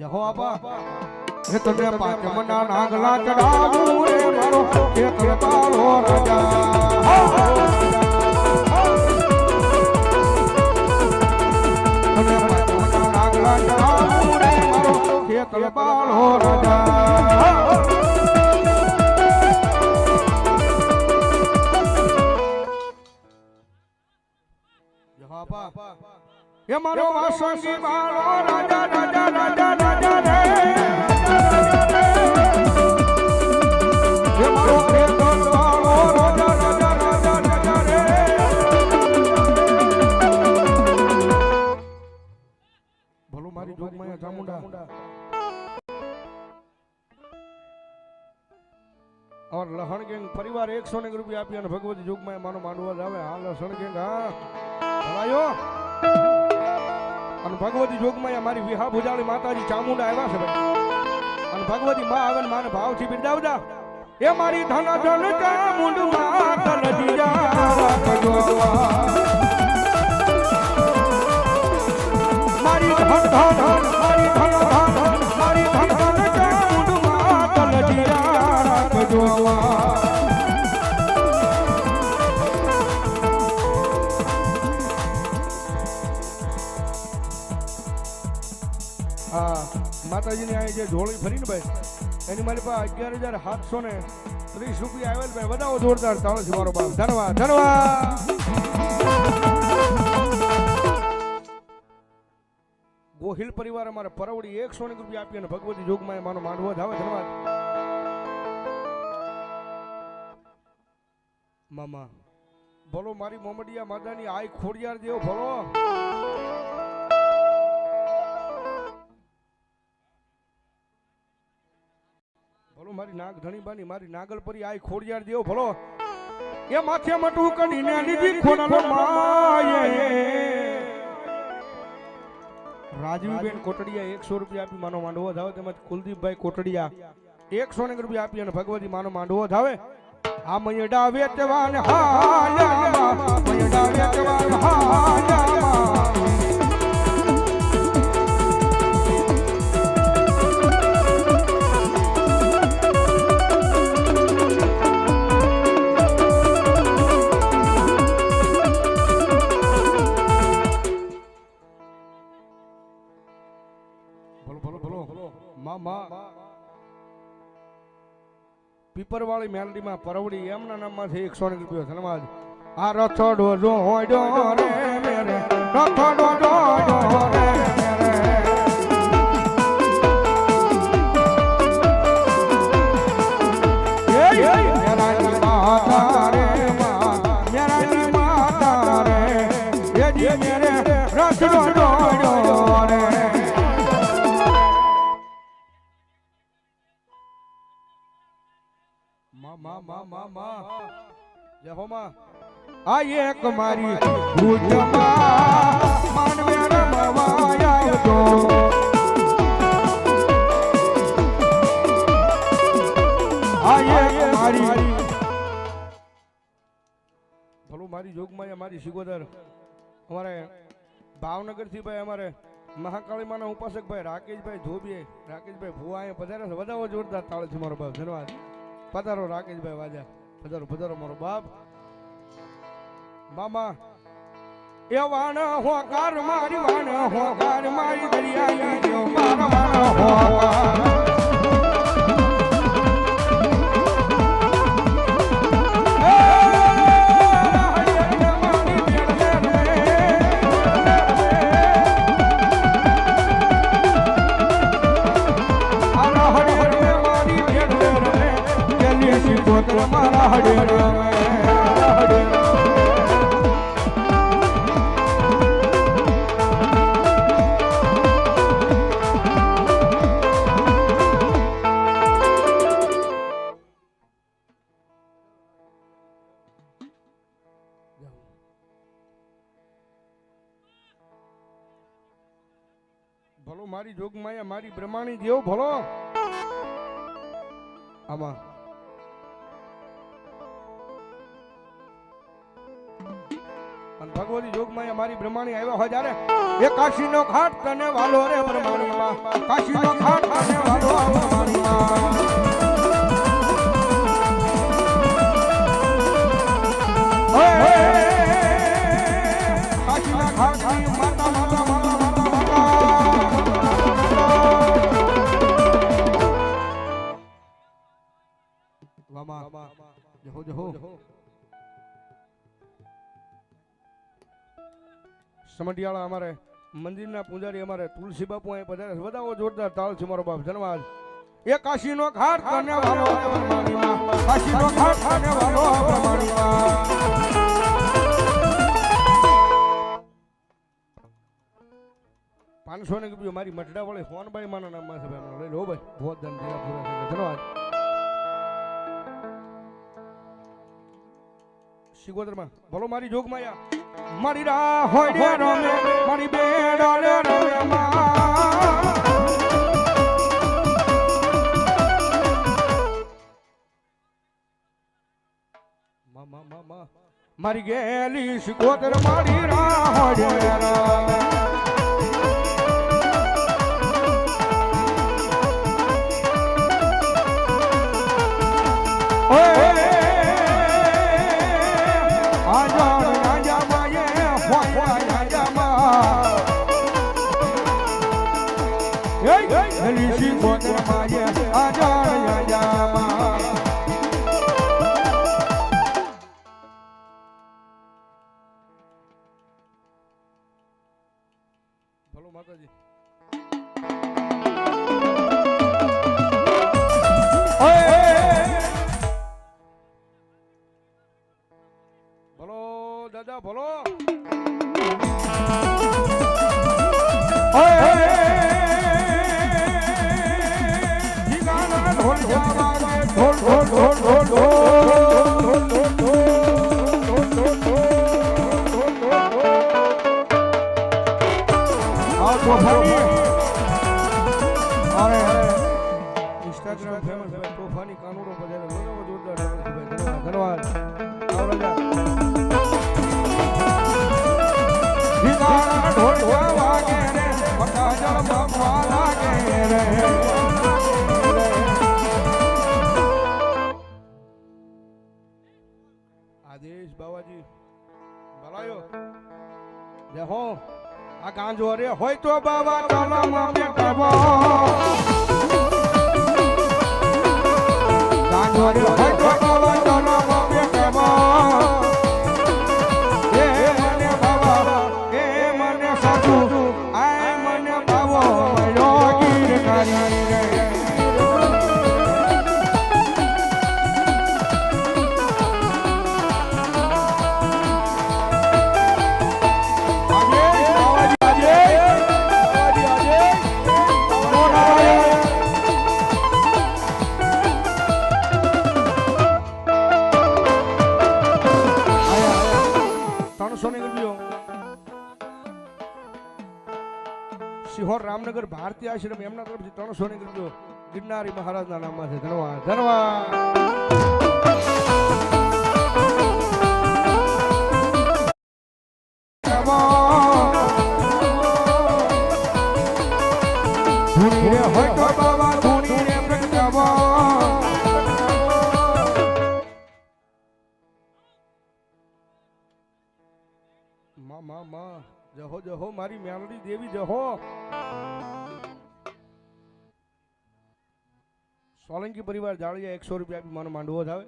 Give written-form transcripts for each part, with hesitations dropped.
જહો આપા એ તને પાંચ મના નાગલા ચડાવું રે મારો એ તરતાળો રાજા તને પાંચ મના નાગલા ચડાવું રે મારો એ તરતાળો રાજા ये मारो वासंगी मारो राजा राजा राजा राजा रे ये मारो प्रेम मारो राजा राजा राजा राजा रे भलो मारी जोग में चामुंडा और लहण गैंग परिवार 100 रुपया आपी અને ભગવતી જોગ માં માનો માંડવા જાવે હા લહણ ગેંગ હા ભલાયો અને ભગવતી જોગમાં મારી વિહા ભુજાળી માતાજી ચામુંડા આવ્યા છે ભાઈ અને ભગવતી માં આવે માને ભાવથી બિરદાવતા એ મારી ધન ધન ચામુંડ માં કલજીયા મારી ધન ધન મારી ધન ધન મારી ધન ધન ચામુંડ માં કલજીયા રાખજોવા માતાજીની આ જે ઢોળી ફરી ને ભાઈ એની મારી પાસે 11,730 રૂપિયા આવેલ ભાઈ વધાવો જોરદાર તાળથી મારો બાપ ધન્યવાદ ધન્યવાદ ગોહિલ પરિવાર અમારે પરવડી 100 રૂપિયા આપી અને ભગવતી જોગમાં માનો માંડવો ધાવે ધન્યવાદ મામા બોલો મારી મોમડિયા માદાની આઈ ખોડિયાર દેવો બોલો મારી નાગ ધણી બાની મારી નાગલપરી આઈ ખોડિયાર દેવ ભલો એ માથે મટું કડીને લીધી ખોડાલો માયે રાજવીબેન કોટડિયા 100 રૂપિયા આપી માનો માંડવો ધાવે તેમજ કુલદીપભાઈ કોટડિયા 100 રૂપિયા આપી અને ભગવતી માનો માંડવો ધાવે આ મયડા વેચવાન હાયામાં મયડા વેચવાન હાયામાં પીપરવાળી મેલડીમાં પરવડી એમના નામમાંથી 100 રૂપિયા ધન્યવાદ આ રથડો જોડો રે મેરે રથડો જોડો રે મેરે મેરાની માતા રે મેરાની માતા રે એ જી મેરે રથડો જોડો રે આ એક મારી ભૂજમાં માનવે રમવાય તો આ એક મારી ભલું મારી જોગમાં મારી સિગોદર અમારે ભાવનગર થી ભાઈ અમારે મહાકાળી માના ઉપાસક ભાઈ રાકેશભાઈ ધોબીએ રાકેશભાઈ ભુવા અહીંયા પધારે વધાવો જોરદાર તાળથી મારો બાપ ધન્યવાદ પધારો રાકેશભાઈ વાજા પધારો પધારો મારો બાપ મામા એ વાણ હોકાર મારી વાણ હોકાર મારી દરિયાઈ જો મારા વાણ હોકાર મારા હડે ભલો મારી જોગમાયા મારી બ્રહ્માણી જેવો ભલો આમાં ભગવતી જોગમાં મારી બ્રહ્માણી આવ્યા હોય જ્યારે એ કાશીનો ઘાટ તને વાલો રે બ્રહ્માણીમાં કાશીનો ઘાટ તને વાલો બ્રહ્માણીમાં કાશીના ઘાટની માતા માતા માતા માતા વામા જહો જહો સમઢિયાળા અમારે મંદિરના પૂજારી અમારે તુલસી બાપુ અહીં પધારે બધાઓ જોરદાર તાલ છે મારો બાપ ધન્યવાદ એ કાશીનો ઘાટ તને વાલો બ્રહ્માણીમાં કાશીનો ઘાટ તને વાલો બ્રહ્માણીમાં 500 ને રૂપિયા મારી મઠડા વળે ફોનભાઈ માના નામમાં છે ભાઈ લઈ લો ભાઈ बहुत ધન જેવા પૂરા થઈને ધન્યવાદ શિગોદરમાં બોલો મારી જોગમાયા મારી રા હોય રમે મારી બેડાલે રમે મા મારી ગેલી શિગોદર મારી રા હોય રમે ભલો માતાજી ભલો દાદા ભલો इंस्टाग्राम फेमस है तोफानी कानूनों बजाय जोरदार धन्यवाद आदेश बाबाजी भलायो देखो आ गांजो रे होय तो बाबा तालाમાં બેઠા ગાંજો રે હોય તો બાબા તાલામાં બેઠા એ મને બાબા એ મને સાધુ આય મને બાવો યોગી કરી રે સિહોર રામનગર ભારતીય આશ્રમ એમના તરફથી 300 ની રૂપિયો ગિરનારી મહારાજના નામમાં છે ધન્યવાદ ધન્યવાદ માં જહો જહો મારી મેલડી દેવી જહો સોલંકી પરિવાર જાળિયા 100 રૂપિયા આપી માનો માંડવો થાવે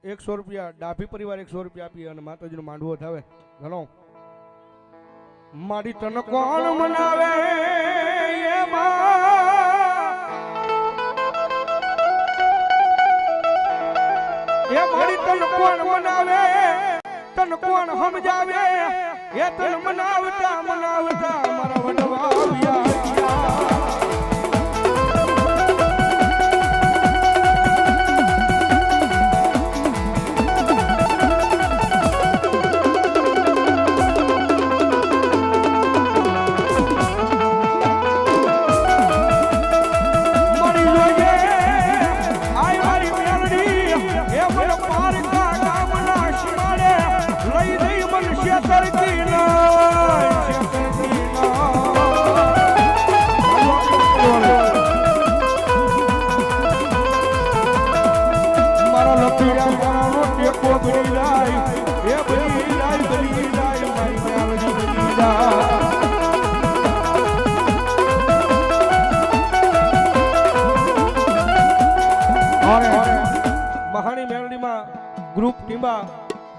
100 રૂપિયા ડાભી પરિવાર 100 રૂપિયા આપી અને માતાજીનો માંડવો થાવે ઘણો મારી તન કોણ મનાવે એ મારી તન કોણ મનાવે તન કોણ સમજાવે એ તન મનાવતા મનાવતા મારા વડવા આવ્યા લઈ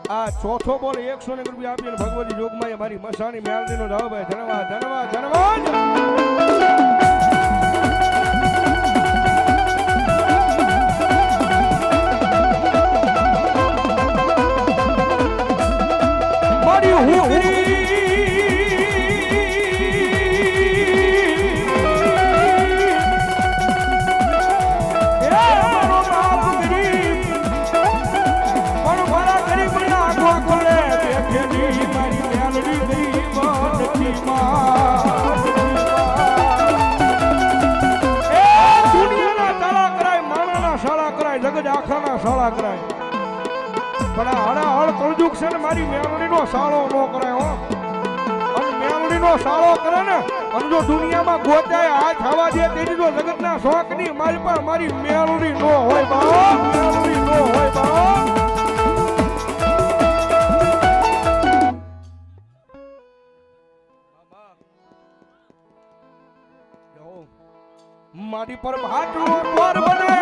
આ ચોથો બોલ 100 રૂપિયા આપીને ભગવતી જોગમાં મારી મસાણી મેલડી નો જાવ ભાઈ ધન્યવાદ ધન્યવાદ ધન્યવાદ મારી હુકરી જગત આખાના સાળા કરાય પણ હણા હળ કળજુગ છે ને મારી મેલડીનો સાળો નો કરાય હો અને મેલડીનો સાળો કરે ને અને જો દુનિયામાં ગોચાય હાથ હવા દે તેની જો જગતના શોખની મારી પાસે મારી મેલડી નો હોય બાપ મેલડી નો હોય બાપ મારી પર ભાટલો દ્વાર બને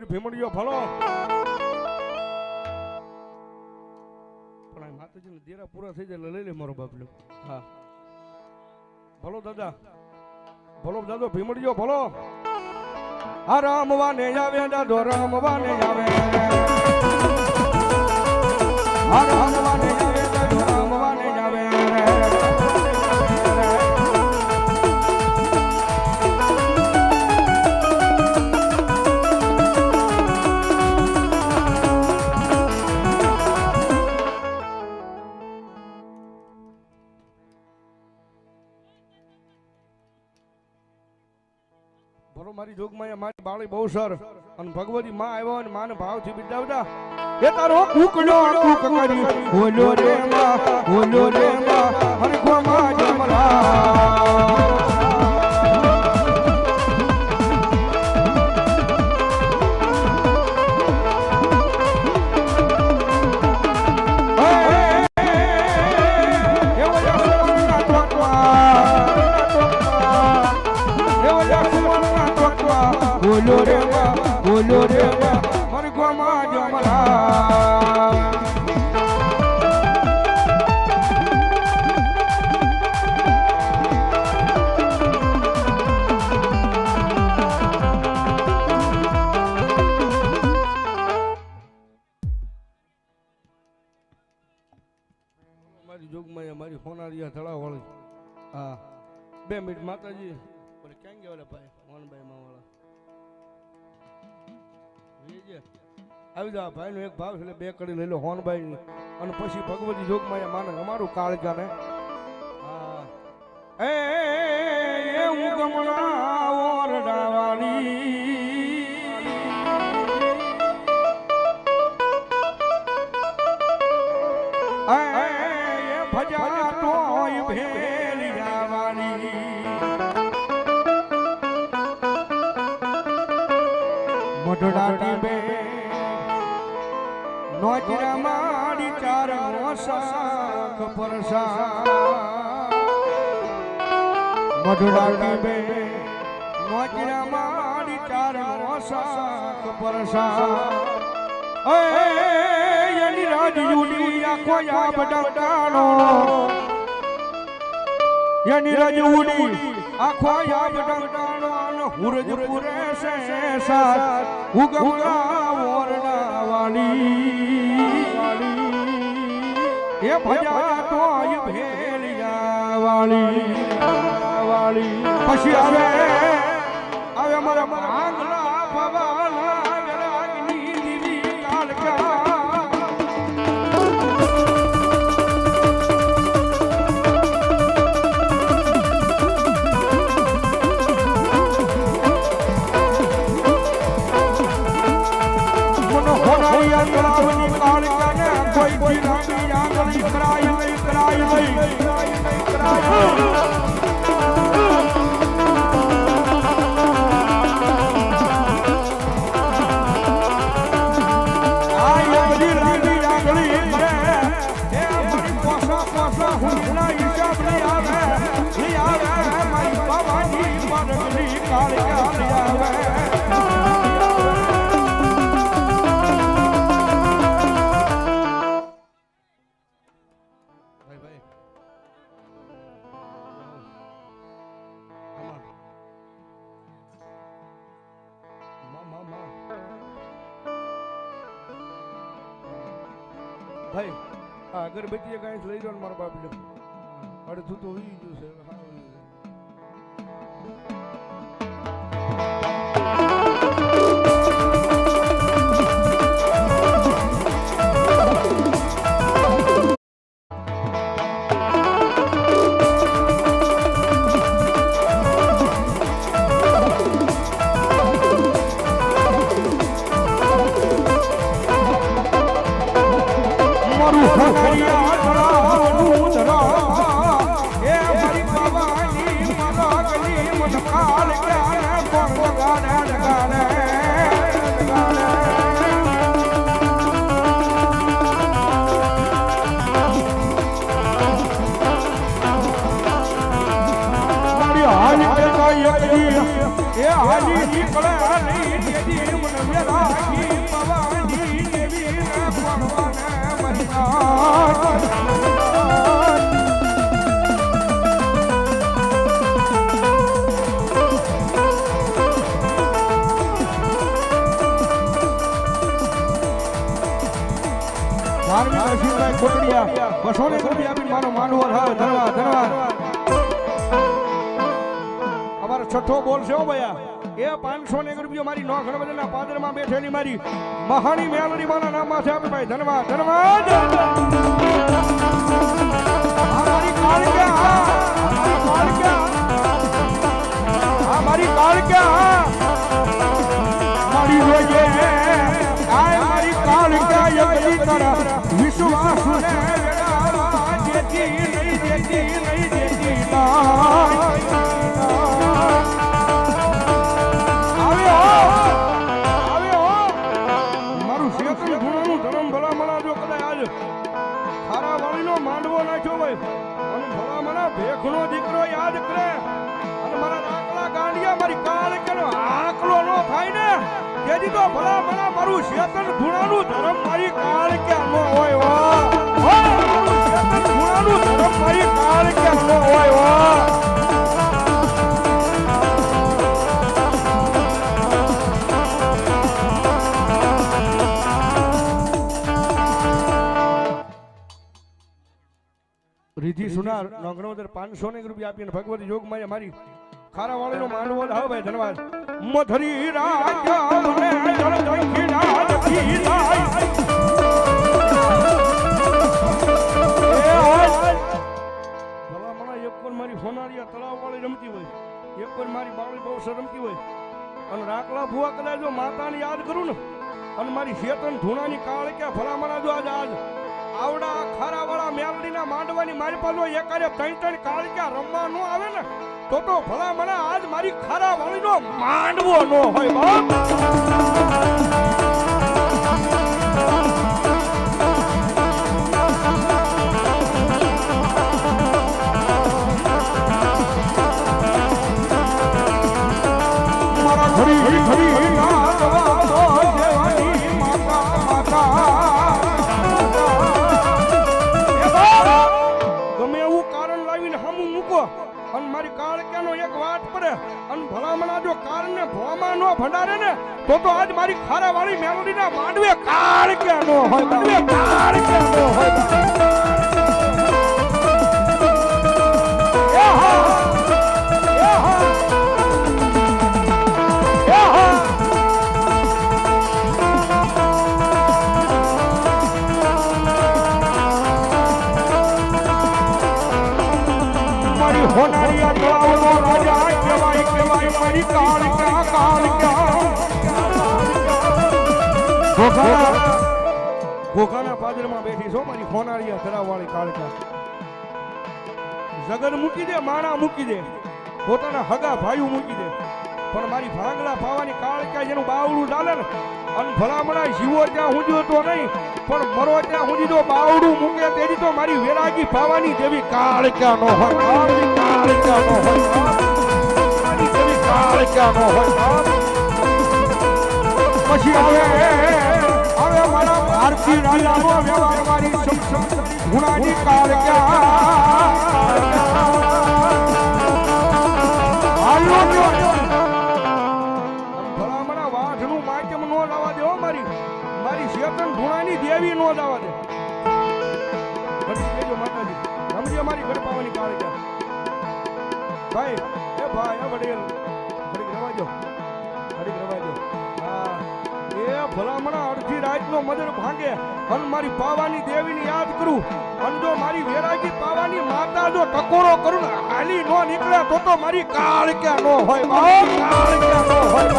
ભીમડીયો ભલો પણ માતાજીને દેરા પૂરા થઈ જાય લઈ લે મારો બાપલો હા ભલો દાદો ભીમડીયો ભલો આ રામવાને આવે દાદો રામવાને આવે આ રામવાને આવે દાદો રામવાને આવે મારી જોગમાં મારી બાળી બહુ સર અને ભગવતી માં આવ્યો અને માને ભાવથી બિરદાવતા એ તારો કુકડો કુક કરી બોલો રે માં હરખો માં જમલા બોલો રે મારી ગોમાં જમલા મારી જોગમાં મારી હોનારિયા તળાવ વાળી હા 2 મિનિટ માતાજી ક્યાં ગયા ભાઈ મોહનભાઈ માવાળા આવી જા ભાઈ નો એક ભાવ એટલે 2 કડી લઈ લો હોનભાઈ ની અને પછી ભગવતી જોગમાં માને અમારું કાળજાને હા એ હું ગમણા ઓરડાવાળી એ ભજા તોય ભેલિયાવાળી મઢડાટી બે નોજરા માડી ચાર મોસાખ પરસા મઢડાટી બે નોજરા માડી ચાર મોસાખ પરસા એની રાજુલી આખો યા બડાટાનો યની રાજુલી આખો યા બડાટાનો હુરજ પુરે સે સાત ઉગમલા વોરડા વાલી એ ભજા તોય ભેલિયા વાલી પછી આવે અમારા માંગલા ભવાના વિરાગની દીવી કાળકા હોનારી આંગળાવની કાળકાને કોઈ જીરાની આંગળી કરાય નહીં કરાય નહીં ભાઈ આ અગરબત્તી કાંઈ લઈ જાઓ ને મારા બાપ લો અડધું તો ઉઈ ગયું છે છઠ્ઠો બોલ છે ભૈયા એ 500 રૂપિયા મારી નોખણ બદલના પાદરમાં બેઠેલી મારી મહાણી મેલડી માના નામમાં છે આપે ભાઈ ધન્યવાદ ધન્યવાદ મારી કાળક્યા મારી જોઈએ આય મારી કાળક્યા યગી કરા વિશ્વાસ ને વેડાવા જેતી નહીં મારું શેતન ગુણોનું ધર્મ ભલામણા જો કદાચ આજ ખારા વાળીનો માંડવો નાખ્યો હોય અને ભલામણા ભેખનો દીકરો યાદ કરે અને મારા આકલા ગાંડિયા મારી કાળકેનો આકલો નો થાય ને તેથી તો ભલામણા મારું શેતન ગુણોનું ધર્મ મારી કાળકે નો હોય મારું શેતન ગુણોનું ધર્મ મારી કાળકે નો હોય રીધિ સુનાર નોંગણોદર 500 રૂપિયા આપીને ભગવતી યોગમાં મારી ખારાવાળીનો માંડવો લાવ ભાઈ ધન્યવાદ મધરી રાજા મને જળ જંખીના નથી લાય ભલા મને એક પર મારી સોનારીયા તળાવવાળી રમતી હોય એક પર મારી બાવળી બહુ રમતી હોય અને રાખલા ભુવા કદાચ જો માતાને યાદ કરું ને અને મારી શેતન ધૂણાની કાળ કે ભલા મને જો આજ આવડા ખારાવાળા મેલડીના માંડવાની મારી પાસે એકારે 3 કાળક્યા રમવા નો આવે ને તો ભલા મને આજ મારી ખારાવાળીનો માંડવો નો હોય બાપ મારા ઘડી ઘડી અને મારી કાળક્યાનો એક વાત પડે અને ભલામણા જો કારને ભોમાં નો ભંડારે ને તો આજ મારી ખારાવાળી મેલોડીના માંડવે કાળક્યા નો હોય માંડવે કાળક્યા નો હોય એ મારી કાળિકા ઘોઘાના પાદરમાં બેઠી છો મારી ફોનારિયા ધરાવાળી કાળિકા. જગત મૂકી દે, માણા મૂકી દે, પોતાના હગા ભાઈઓ મૂકી દે, પણ મારી ભાંગડા પાવાની કાળિકા જેનું બાવડું ચાલે ને, અને ભલામણા જીવો ત્યાં હુંજો તો નહીં પણ મરો ત્યાં હુંજી તો બાવડું મૂકે તેની તો મારી વેરાગી પાવાની દેવી કાળિકા નો હોય, કાળિકા નો હોય, મારી દેવી કાળિકા નો હોય. પછી હવે મારા ભારતી રાજાનો વ્યવહાર મારી ગુણાની કાળિકા ભલામણા વાઘનું માધ્યમ નો લાવવા દે, મારી શેતન ધૂણાની દેવી નો લાવવા દે. માતાજી સમજે મારી ઘર પાવાની કાળિકા. ભાઈ એ ભાઈ એ વડીલ ઘડીક રવાજો, ઘડીક રવાજો. હા એ ભલામણા અડધી રાતનો મદર ભાંગે અને મારી પાવાની દેવીની યાદ કરું, અને જો મારી વેરાગી પાવાની માતા જો ટકોરો કરું ને હાલી નો નીકળે તો મારી કાળિકા નો હોય, કાળિકા નો હોય.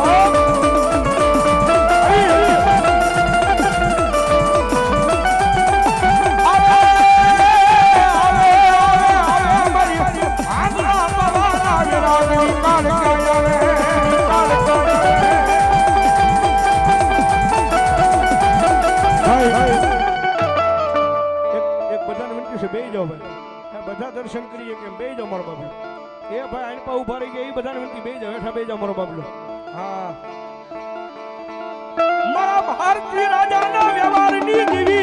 બધા દર્શન કરીએ કેમ બે જાઓ મારો બાબલો. એ ભાઈ આની પા ઉભા રહી ગયા, એ બધાને વિનંતી બે જાઓ, હેઠા બે જાઓ મારો બાબલો. હા મારા ભારતી રાજાના વ્યવહારની દેવી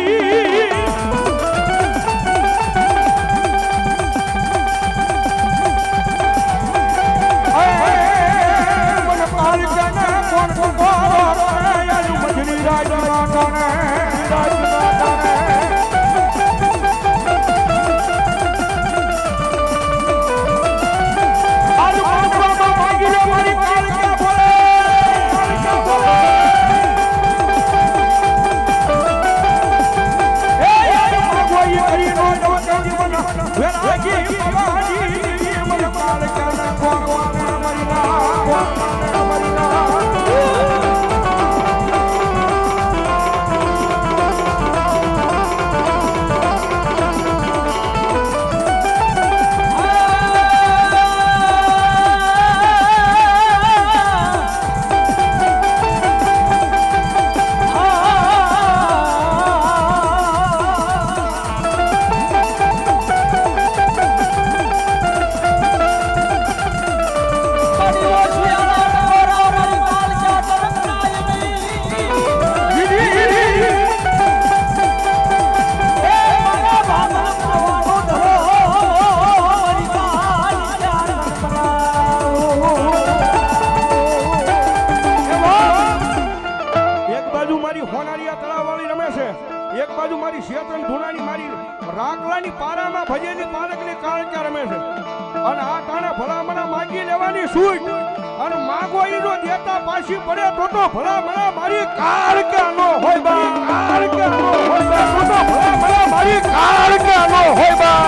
રાખલાની પારામાં ભજેલી પારકની કાળકા રમે છે, અને આ તાણે ભલામણા માગી લેવાની સૂટ, અને માગો ઈ જો દેતા પાછી પડે તો ભલામણા મારી કાળકા નો હોય બા, કાળકા નો હોય બા, તો ભલામણા મારી કાળકા નો હોય બા.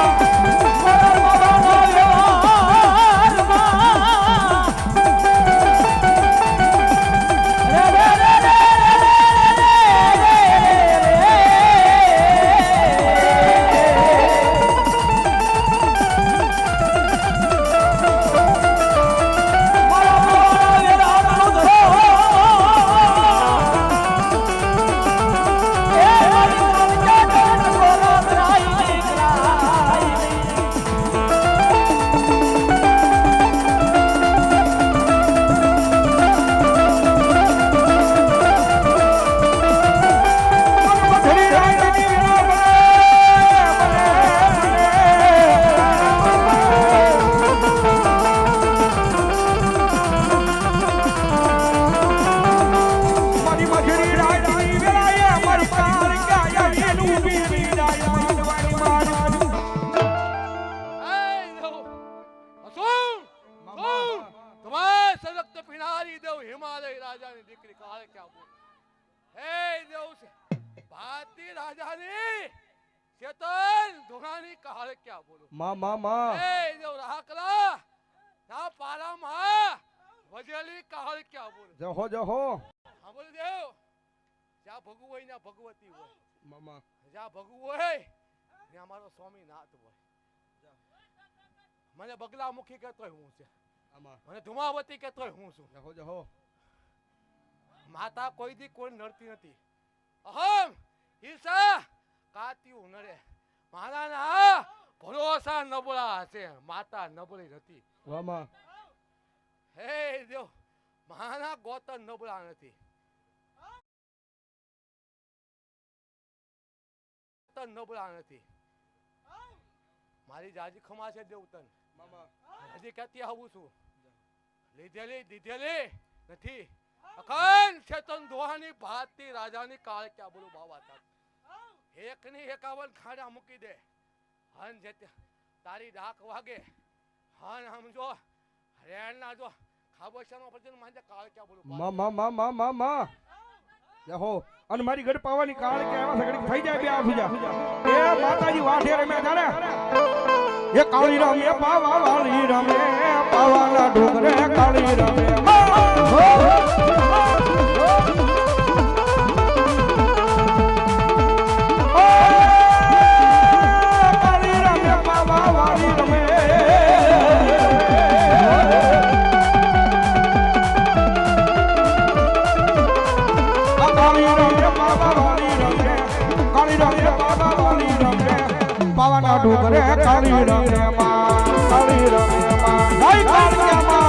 વજેલી કાળ ક્યાં બોલે જહો જહો હા બોલે દેવ જ્યાં ભગવું હોય ને ભગવતી હોય મામા જ્યાં ભગવું હોય ત્યાં મારો સ્વામી નાથ હોય મને બગલામુખી કહેતોય હું છે આમાં મને ધુમાવતી કહેતોય હું છું જહો જહો માતા કોઈ દી કોઈ નડતી નથી અહમ ઈર્ષા કાત્યું નડે મારા ના ભરોસા નબળા છે માતા નબળી નથી વામા હે દેવ મારા ગોતર નબળા નથી નબળા નથી મારી જાજી ખમા છે દેવતન મામા હજી ક્યાંથી આવું છું લીધેલી દીધેલી નથી અખંડ ચેતન દોહાની ભારતી રાજાની કાળ ક્યાં બોલું બાવા તક એકની 51 ખાડા મૂકી દે હન જે તારી ડાક વાગે હન સમજો રેણના જો ખાબોશાનો પરજન માંજે કાળ ક્યાં બોલું મા જહો અને મારી ગઢ પાવાની કાળ કે આવા સગડી થઈ જાય બે આફુજા એ માતાજી વાઠે રમે જાણે એ કાળી રમે પાવા વાળી રમે પાવાના ડુંગરે કાળી રમે પાવાના ડુંગરે કાળી રમે માં કાળી રમે માં જય કાળિયા માં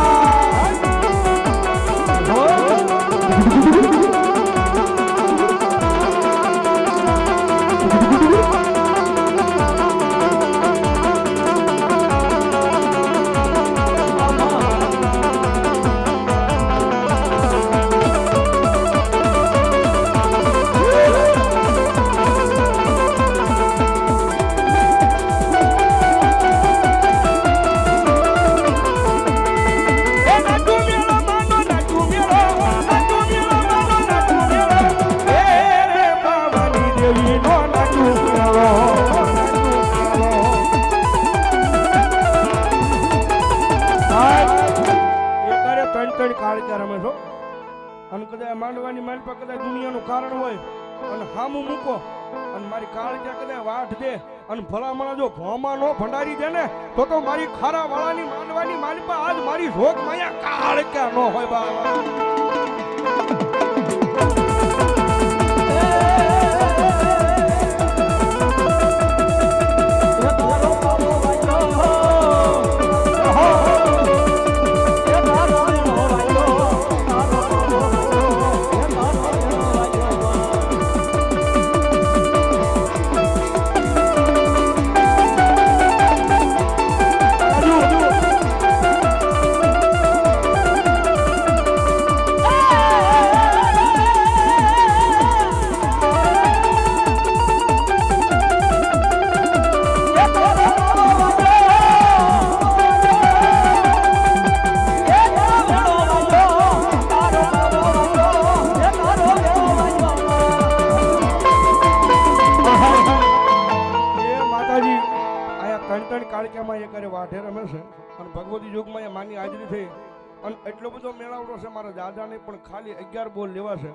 માંડવાની માલ પર કદાચ દુનિયાનું કારણ હોય અને હામું મૂકો અને મારી કાળજા કદાચ વાઢ દે અને ભલામણા જો ભોમાં નો ભંડારી દે ને તો મારી ખારા વાળાની માંડવાની માલ પર આજ મારી રોગ માયા કાળક્યા નો હોય બા વાઢે રમે છે અને ભગવતી યુગમાં એ માની હાજરી થઈ અને એટલો બધો મેળાવડો છે મારા દાદાને પણ ખાલી 11 બોલ લેવા છે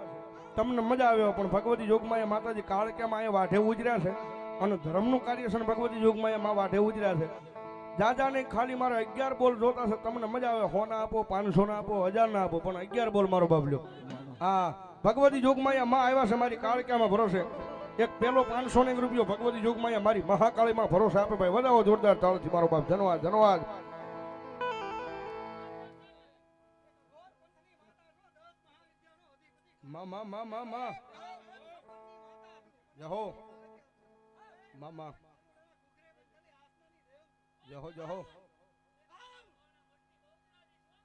તમને મજા આવ્યો પણ ભગવતી યુગમાં એ માતાજી કાળક્યામાં એ વાઢે ઉજર્યા છે અને ધર્મનું કાર્ય છે ભગવતી યુગમાં એ માં વાઢે ઉજર્યા છે દાદાને ખાલી મારા 11 બોલ જોતા છે તમને મજા આવે 100 ના આપો 500 ના આપો 1000 ના આપો પણ 11 બોલ મારો બાબલ્યો હા ભગવતી યુગમાં એ માં આવ્યા છે મારી કાળક્યામાં ભરોસે એક પેલો 500 રૂપિયો ભગવતી યુગમાં મારી મહાકાળીમાં ભરોસા આપે ભાઈ વધાવો જોરદાર તાળથી મારો બાપ ધન્યવાદ ધન્યવાદ મા જહો મામા જહો જહો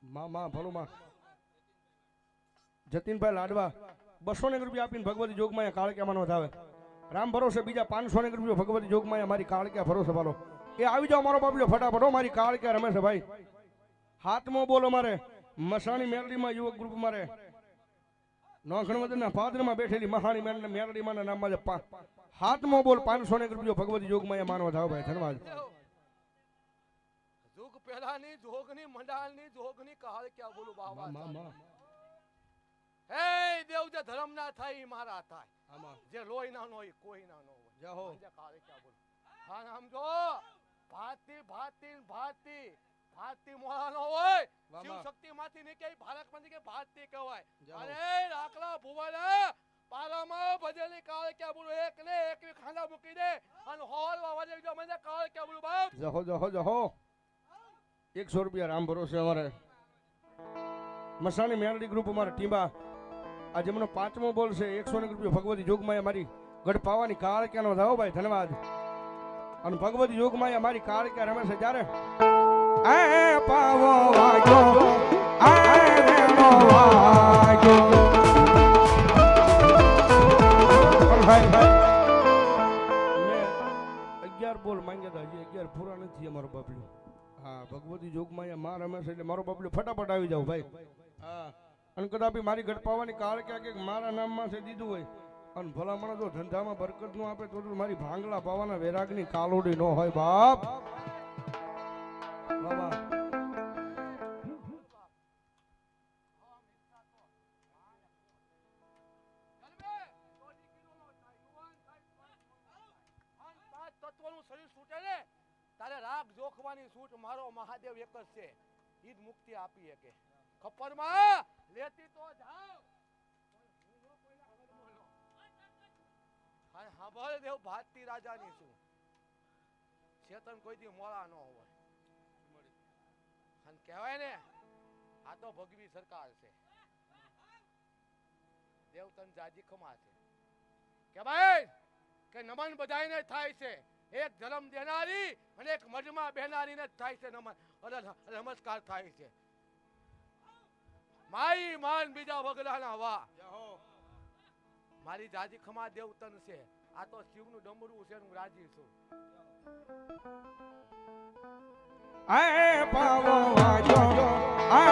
મા ભલું માં જતીનભાઈ લાડવા 200 રૂપિયા આપીને ભગવતી જોગમાં કાળક્યામાં વધાવે રામ ભરોસે બીજા 500 રૂપિયા ભગવતી જોગમાં મારી કાળક્યા ભરોસે વાલો એ આવી જાઓ મારો બાબલ્યો ફટાફટ મારી કાળક્યા રમે છે ભાઈ હાથમાં બોલો મારે મસાણી મેરડીમાં યુવક ગ્રુપ મારે નોખણવદના પાદરમાં બેઠેલી મહાણી મેરડીમાં નામમાં હાથમાં બોલ 500 રૂપિયા ભગવતી જોગમાં માનવા જાવ ભાઈ ધન્યવાદ પેલાની જોગની મંડાળની જોગની કાળ ક્યાં બોલું બાવા માં થાય. માં હે દેવ જે ધર્મ ના થાય ઈ મારા થાય, આમાં જે લોહી ના હોય કોઈ ના નો હોય. જાહો જે કાળ ક્યાં બોલું. હા આમ જો ભાતી ભાતી ભાતી ભાતી મોળા નો હોય, વાહ, શિવ વાહ. શક્તિ માંથી નીકળી ભારત માંથી કે ભાતી કહેવાય. જાહો. અરે રાખલા ભુવાના પારામાં ભજેલી કાળ ક્યાં બોલું, એક ને એક ખાંડા મૂકી દે અને હોલવા વાજે જો મને કાળ ક્યાં બોલું બાપ. જહો જહો જહો 100 રૂપિયા રામ ભરોસે અમારે મસાણી મેલડી ગ્રુપ અમારા ટીમા આ જેમનો 5મો બોલ છે 100 રૂપિયા ભગવતી જોગમાયા મારી ગઢ પાવાની કાળ ક્યાંનો જાઓ ભાઈ ધન્યવાદ. અને ભગવતી જોગમાયા મારી કાળ ક્યાં રમે છે જ્યારે એ પાવો વાગ્યો એ વેણો વાગ્યો ભાઈ ભાઈ મેં 11 બોલ માંગ્યા હતા હજી 11 પૂરા નથી અમારો બાપલું. હા ભગવતી જોગમાયા માં રમે છે એટલે મારો બાપલું ફટાફટ આવી જાવ ભાઈ. હા અને કદાપી મારી ગઢ પાવાની કાળ ક્યાંક મારા નામમાં છે દીધું હોય અને ભલામણ જો ધંધામાં બરકત નું આપે તો મારી ભાંગલા પાવાના વેરાગની કાલોડી ન હોય બાપ. બાબા તત્વનું શરીર છૂટે ને તારે રાગ જોખવાની છૂટ મારો મહાદેવ એક જ છે, ઈ જ મુક્તિ આપી શકે. ખપ્પરમાં લેતી તો જાવ અને સાંભળ દેવ ભારતી રાજાની છું, ચેતન કોઈ દી મોળા ન હોય. અને કહેવાય ને આ તો ભગવી સરકાર છે, દેવ તન જાજી ખમા છે કે ભાઈ કે નમન બધાયને થાય છે, એક ધર્મ દેનારી અને એક મજમાં બેનારીને જ થાય છે નમન અને નમસ્કાર થાય છે. માઈ માન બીજા વગડાના વા મારી જાજી ખમા દેવતન છે, આ તો શિવનું ડમરું છે હું રાજી છું. એ પાવો વાગ્યો એ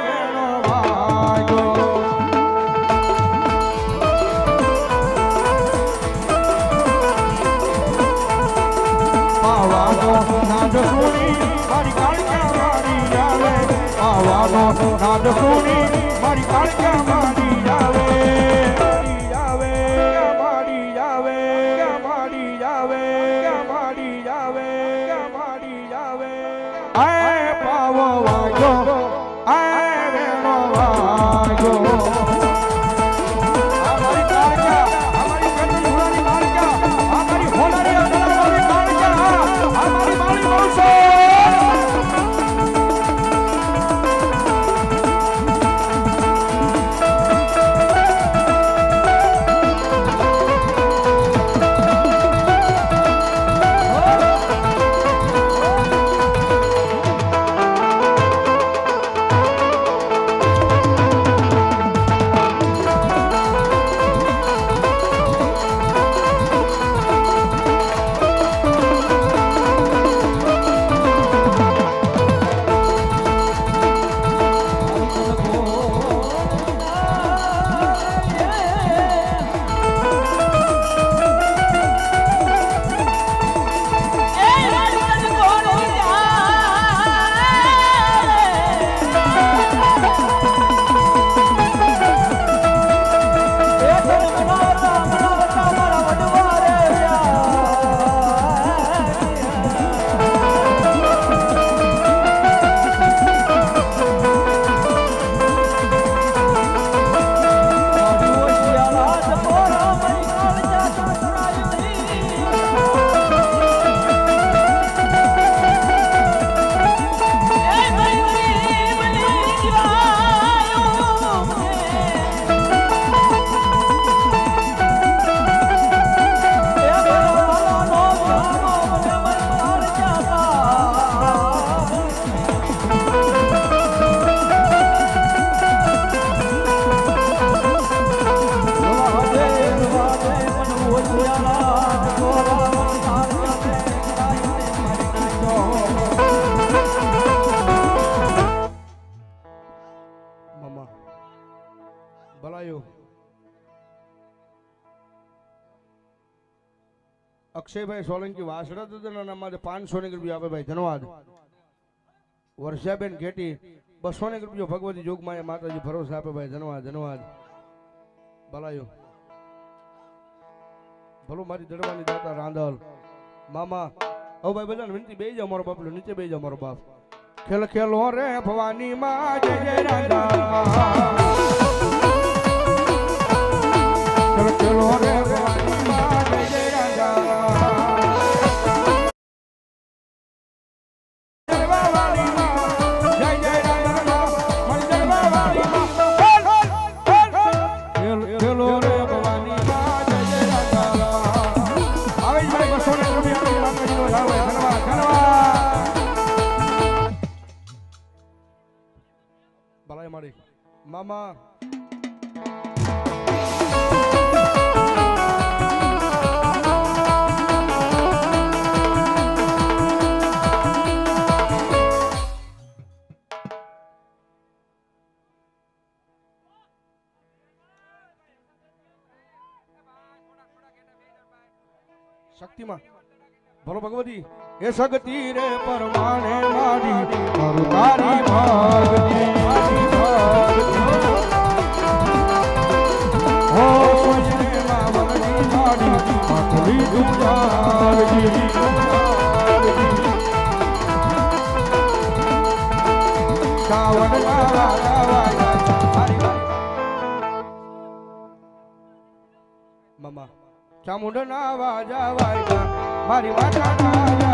વેણો વાગ્યો પાવાનો નાદ સુણી મારી કાળિયા મારી આવે, પાવાનો નાદ સુણી મારી કાળિયા મારી આવે, મારી આવે મારી આવે મારી આવે મારી આવે એ પાવો વાગ્યો એ વેણો વાગ્યો અમારી કાળિયા અમારી કન્ની હુરાની કાળિયા અમારી હોનારી અગલાની કાળિયા અમારી માળી બોલશે. ભલાયો અક્ષયભાઈ સોલંકી વાસડા દાદાના નામમાં 500 રૂપિયા આપે ભાઈ ધન્યવાદ. વર્ષાબેન ઘેટી 200 રૂપિયો ભગવતી જોગમાયા માતાજી ભરોસે આપે ભાઈ ધન્યવાદ ધન્યવાદ ભલાયો ભલો મારી દડવાની દાતા રાંદલ મામા ઓ ભાઈ બધાને વિનંતી બેહી જાઓ મારો બાપલો નીચે બેહી જાઓ મારો બાપ ખેલ ખેલો રે ભવાની માં જય જય રાંદલ ખેલ ખેલો રે ભવાની માં જય જય રાંદલ મામા શક્તિમાં બોલો ભગવતી એ શક્તિ રે પરમાણે મારી મારું તારી ભાગતી મારી ભાગતી હો સોજને માવરની મારી માથલી દુજારજી કાવડ ગાવા ગાવા મામા ચામુંડના વાજા વાયગા મારી વાજા ના